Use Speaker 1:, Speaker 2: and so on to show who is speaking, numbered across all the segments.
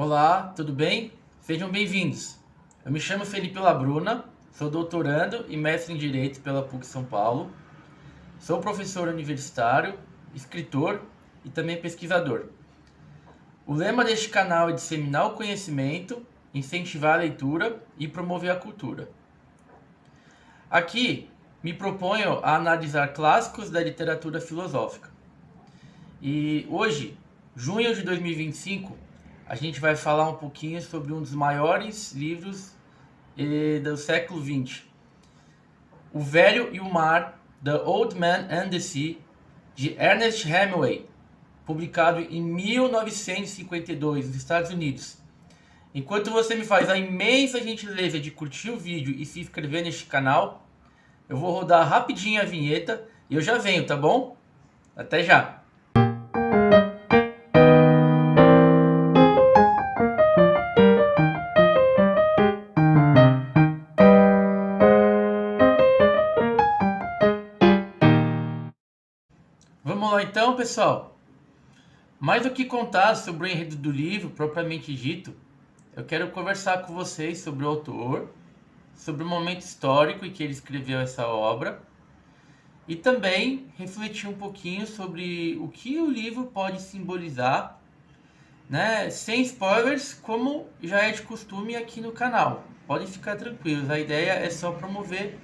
Speaker 1: Olá, tudo bem? Sejam bem-vindos. Eu me chamo Felipe Labruna, sou doutorando e mestre em Direito pela PUC São Paulo. Sou professor universitário, escritor e também pesquisador. O lema deste canal é disseminar o conhecimento, incentivar a leitura e promover a cultura. Aqui me proponho a analisar clássicos da literatura filosófica. E hoje, junho de 2025, a gente vai falar um pouquinho sobre um dos maiores livros do século XX, O Velho e o Mar, The Old Man and the Sea, de Ernest Hemingway, publicado em 1952 nos Estados Unidos. Enquanto você me faz a imensa gentileza de curtir o vídeo e se inscrever neste canal, eu vou rodar rapidinho a vinheta e eu já venho, tá bom? Até já! Vamos lá então, pessoal. Mais do que contar sobre o enredo do livro propriamente dito, eu quero conversar com vocês sobre o autor, sobre o momento histórico em que ele escreveu essa obra e também refletir um pouquinho sobre o que o livro pode simbolizar, né? Sem spoilers, como já é de costume aqui no canal. Podem ficar tranquilos, a ideia é só promover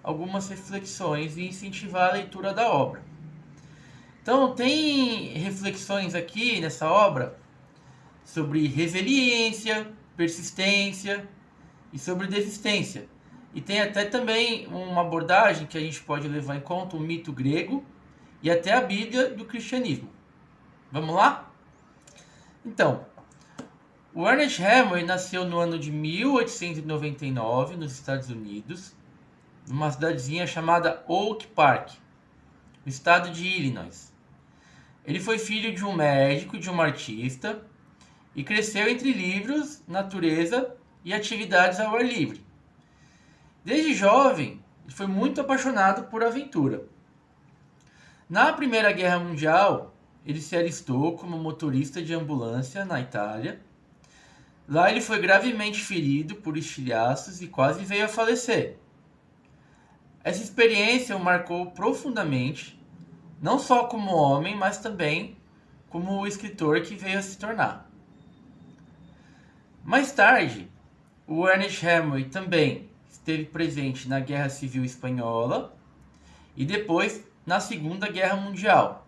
Speaker 1: algumas reflexões e incentivar a leitura da obra. Então, tem reflexões aqui nessa obra sobre resiliência, persistência e sobre desistência. E tem até também uma abordagem que a gente pode levar em conta o mito grego e até a Bíblia do cristianismo. Vamos lá? Então, o Ernest Hemingway nasceu no ano de 1899 nos Estados Unidos, numa cidadezinha chamada Oak Park, no estado de Illinois. Ele foi filho de um médico e de uma artista e cresceu entre livros, natureza e atividades ao ar livre. Desde jovem, ele foi muito apaixonado por aventura. Na Primeira Guerra Mundial, ele se alistou como motorista de ambulância na Itália. Lá ele foi gravemente ferido por estilhaços e quase veio a falecer. Essa experiência o marcou profundamente, não só como homem, mas também como o escritor que veio a se tornar. Mais tarde, o Ernest Hemingway também esteve presente na Guerra Civil Espanhola e depois na Segunda Guerra Mundial.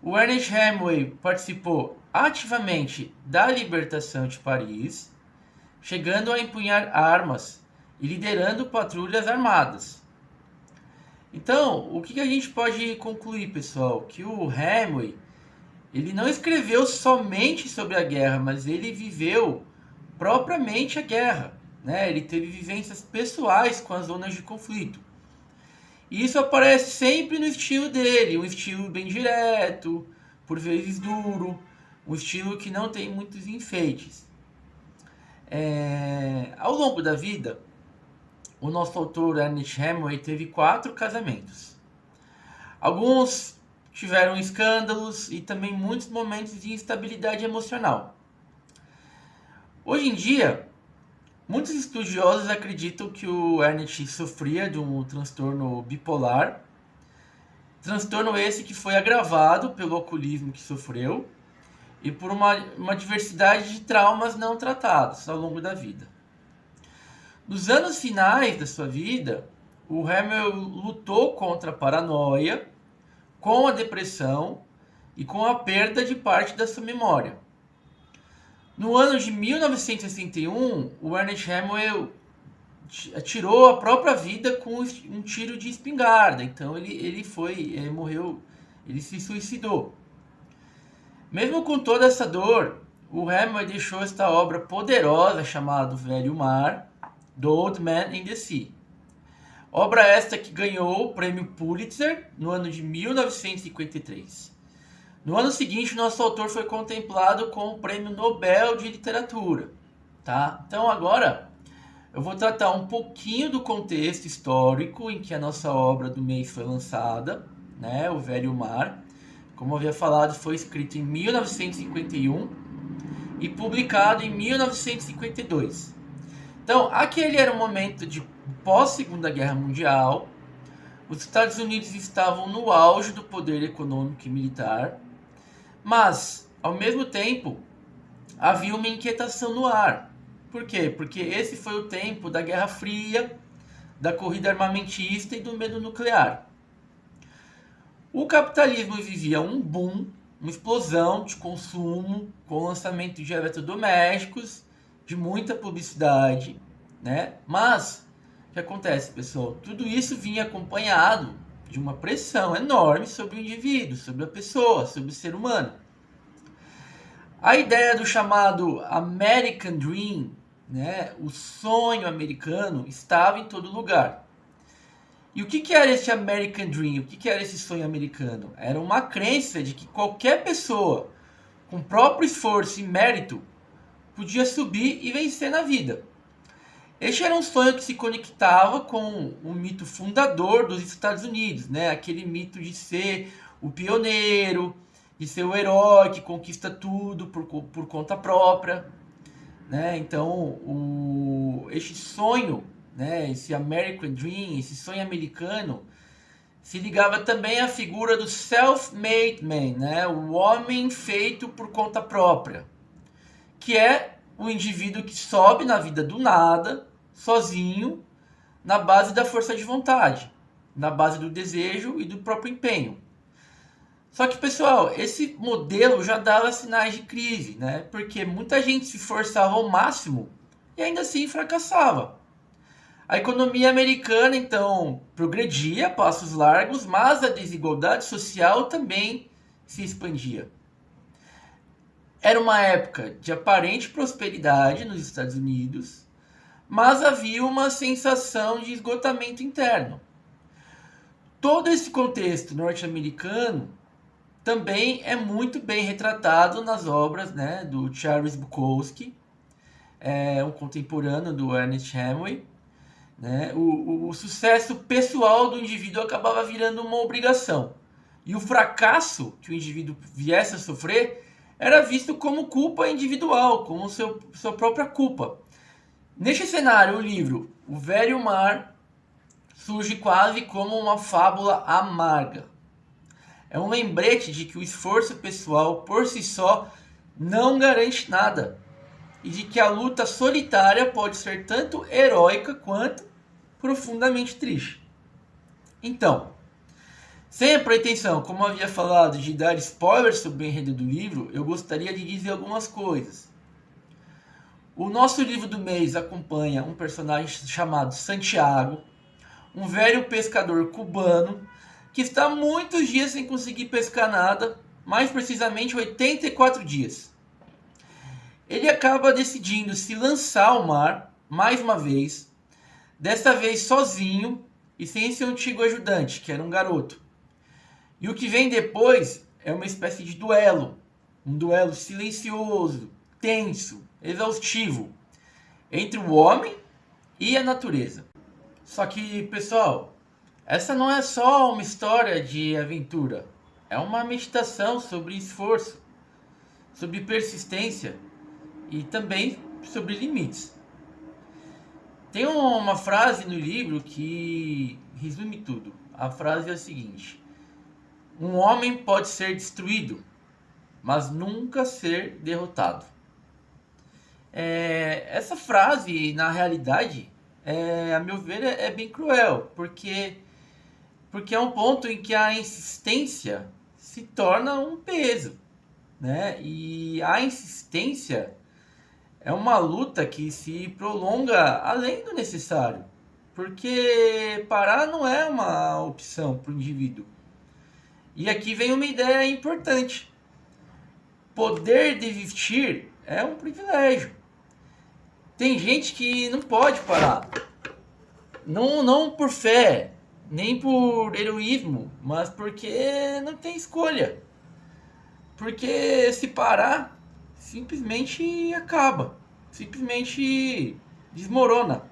Speaker 1: O Ernest Hemingway participou ativamente da libertação de Paris, chegando a empunhar armas e liderando patrulhas armadas. Então, o que a gente pode concluir, pessoal? Que o Hemingway, ele não escreveu somente sobre a guerra, mas ele viveu propriamente a guerra, né? Ele teve vivências pessoais com as zonas de conflito. E isso aparece sempre no estilo dele, um estilo bem direto, por vezes duro, um estilo que não tem muitos enfeites. Ao longo da vida, o nosso autor Ernest Hemingway teve 4 casamentos. Alguns tiveram escândalos e também muitos momentos de instabilidade emocional. Hoje em dia, muitos estudiosos acreditam que o Ernest sofria de um transtorno bipolar, transtorno esse que foi agravado pelo alcoolismo que sofreu e por uma diversidade de traumas não tratados ao longo da vida. Nos anos finais da sua vida, o Hemingway lutou contra a paranoia, com a depressão e com a perda de parte da sua memória. No ano de 1961, o Ernest Hemingway tirou a própria vida com um tiro de espingarda. Então ele morreu, ele se suicidou. Mesmo com toda essa dor, o Hemingway deixou esta obra poderosa chamada O Velho e o Mar, The Old Man and the Sea. Obra esta que ganhou o prêmio Pulitzer no ano de 1953. No ano seguinte, nosso autor foi contemplado com o prêmio Nobel de Literatura. Tá? Então agora eu vou tratar um pouquinho do contexto histórico em que a nossa obra do mês foi lançada, né? O Velho e o Mar. Como eu havia falado, foi escrito em 1951 e publicado em 1952. Então, aquele era um momento de pós-Segunda Guerra Mundial. Os Estados Unidos estavam no auge do poder econômico e militar, mas, ao mesmo tempo, havia uma inquietação no ar. Por quê? Porque esse foi o tempo da Guerra Fria, da corrida armamentista e do medo nuclear. O capitalismo vivia um boom, uma explosão de consumo, com o lançamento de eletrodomésticos, de muita publicidade, né? Mas o que acontece, pessoal? Tudo isso vinha acompanhado de uma pressão enorme sobre o indivíduo, sobre a pessoa, sobre o ser humano. A ideia do chamado American Dream, né, o sonho americano, estava em todo lugar. E o que era esse American Dream? O que era esse sonho americano? Era uma crença de que qualquer pessoa, com próprio esforço e mérito, podia subir e vencer na vida. Este era um sonho que se conectava com o mito fundador dos Estados Unidos, né? Aquele mito de ser o pioneiro, de ser o herói que conquista tudo por conta própria, né? Então, este sonho, né? Esse American Dream, esse sonho americano, se ligava também à figura do self-made man, né? O homem feito por conta própria, que é o indivíduo que sobe na vida do nada, sozinho, na base da força de vontade, na base do desejo e do próprio empenho. Só que, pessoal, esse modelo já dava sinais de crise, né? Porque muita gente se esforçava ao máximo e ainda assim fracassava. A economia americana, então, progredia a passos largos, mas a desigualdade social também se expandia. Era uma época de aparente prosperidade nos Estados Unidos, mas havia uma sensação de esgotamento interno. Todo esse contexto norte-americano também é muito bem retratado nas obras, né, do Charles Bukowski, um contemporâneo do Ernest Hemingway. Né? O sucesso pessoal do indivíduo acabava virando uma obrigação. E o fracasso que o indivíduo viesse a sofrer era visto como culpa individual, como sua própria culpa. Neste cenário, o livro O Velho Mar surge quase como uma fábula amarga. É um lembrete de que o esforço pessoal por si só não garante nada, e de que a luta solitária pode ser tanto heróica quanto profundamente triste. Então, sem a pretensão, como havia falado, de dar spoilers sobre o enredo do livro, eu gostaria de dizer algumas coisas. O nosso livro do mês acompanha um personagem chamado Santiago, um velho pescador cubano que está há muitos dias sem conseguir pescar nada, mais precisamente 84 dias. Ele acaba decidindo se lançar ao mar, mais uma vez, desta vez sozinho e sem seu antigo ajudante, que era um garoto. E o que vem depois é uma espécie de duelo, um duelo silencioso, tenso, exaustivo, entre o homem e a natureza. Só que, pessoal, essa não é só uma história de aventura, é uma meditação sobre esforço, sobre persistência e também sobre limites. Tem uma frase no livro que resume tudo. A frase é a seguinte: um homem pode ser destruído, mas nunca ser derrotado. Essa frase, na realidade, a meu ver, é bem cruel, porque é um ponto em que a insistência se torna um peso, né? E a insistência é uma luta que se prolonga além do necessário, porque parar não é uma opção para o indivíduo. E aqui vem uma ideia importante: poder desistir é um privilégio. Tem gente que não pode parar, não por fé, nem por heroísmo, mas porque não tem escolha. Porque se parar, simplesmente acaba, simplesmente desmorona,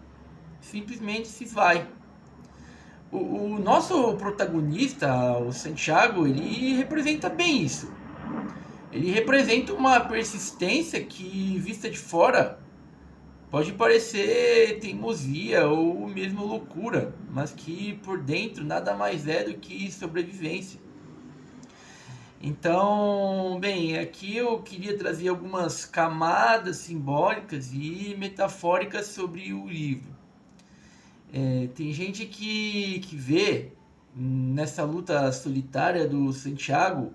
Speaker 1: simplesmente se vai. O nosso protagonista, o Santiago, ele representa bem isso. Ele representa uma persistência que, vista de fora, pode parecer teimosia ou mesmo loucura, mas que por dentro nada mais é do que sobrevivência. Então, bem, aqui eu queria trazer algumas camadas simbólicas e metafóricas sobre o livro. Tem gente que vê nessa luta solitária do Santiago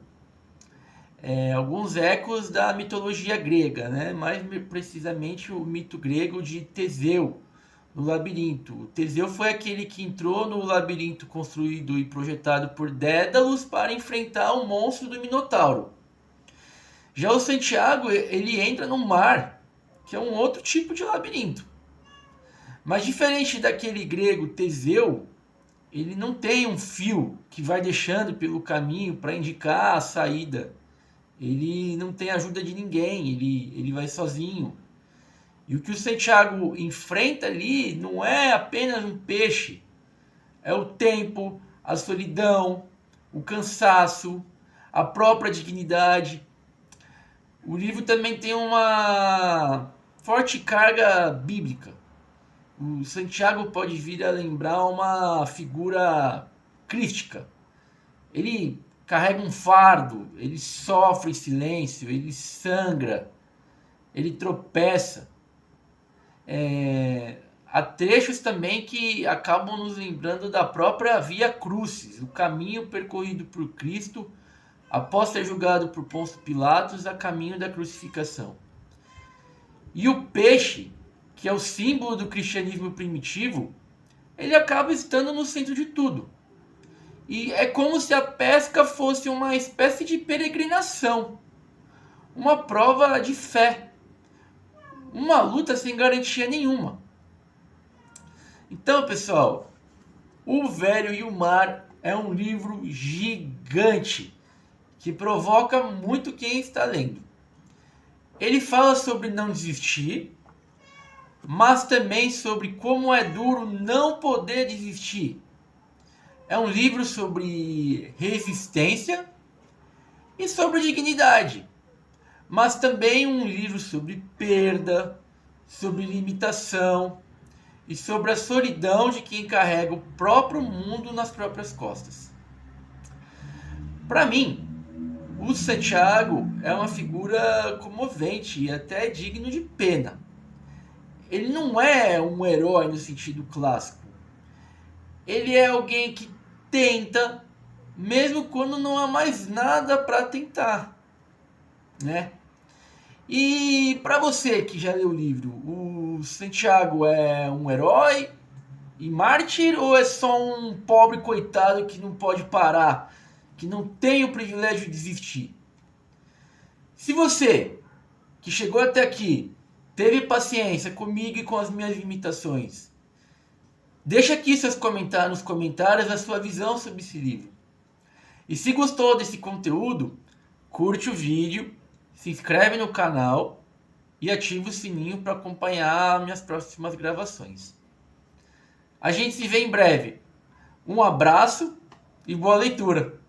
Speaker 1: alguns ecos da mitologia grega, né? Mais precisamente o mito grego de Teseu no labirinto. O Teseu foi aquele que entrou no labirinto construído e projetado por Dédalus para enfrentar o monstro do Minotauro. Já o Santiago, ele entra no mar, que é um outro tipo de labirinto. Mas diferente daquele grego Teseu, ele não tem um fio que vai deixando pelo caminho para indicar a saída. Ele não tem ajuda de ninguém, ele vai sozinho. E o que o Santiago enfrenta ali não é apenas um peixe, é o tempo, a solidão, o cansaço, a própria dignidade. O livro também tem uma forte carga bíblica. O Santiago pode vir a lembrar uma figura crística. Ele carrega um fardo, ele sofre em silêncio, ele sangra, ele tropeça. Há trechos também que acabam nos lembrando da própria Via Crucis, o caminho percorrido por Cristo após ser julgado por Pôncio Pilatos a caminho da crucificação. E o peixe, que é o símbolo do cristianismo primitivo, ele acaba estando no centro de tudo. E é como se a pesca fosse uma espécie de peregrinação, uma prova de fé, uma luta sem garantia nenhuma. Então, pessoal, O Velho e o Mar é um livro gigante que provoca muito quem está lendo. Ele fala sobre não desistir, mas também sobre como é duro não poder desistir. É um livro sobre resistência e sobre dignidade, mas também um livro sobre perda, sobre limitação e sobre a solidão de quem carrega o próprio mundo nas próprias costas. Para mim, o Santiago é uma figura comovente e até digno de pena. Ele não é um herói no sentido clássico. Ele é alguém que tenta, mesmo quando não há mais nada para tentar, né? E para você que já leu o livro, o Santiago é um herói e mártir ou é só um pobre coitado que não pode parar, que não tem o privilégio de desistir? Se você que chegou até aqui teve paciência comigo e com as minhas limitações, deixa aqui nos comentários a sua visão sobre esse livro. E se gostou desse conteúdo, curte o vídeo, se inscreve no canal e ativa o sininho para acompanhar minhas próximas gravações. A gente se vê em breve. Um abraço e boa leitura!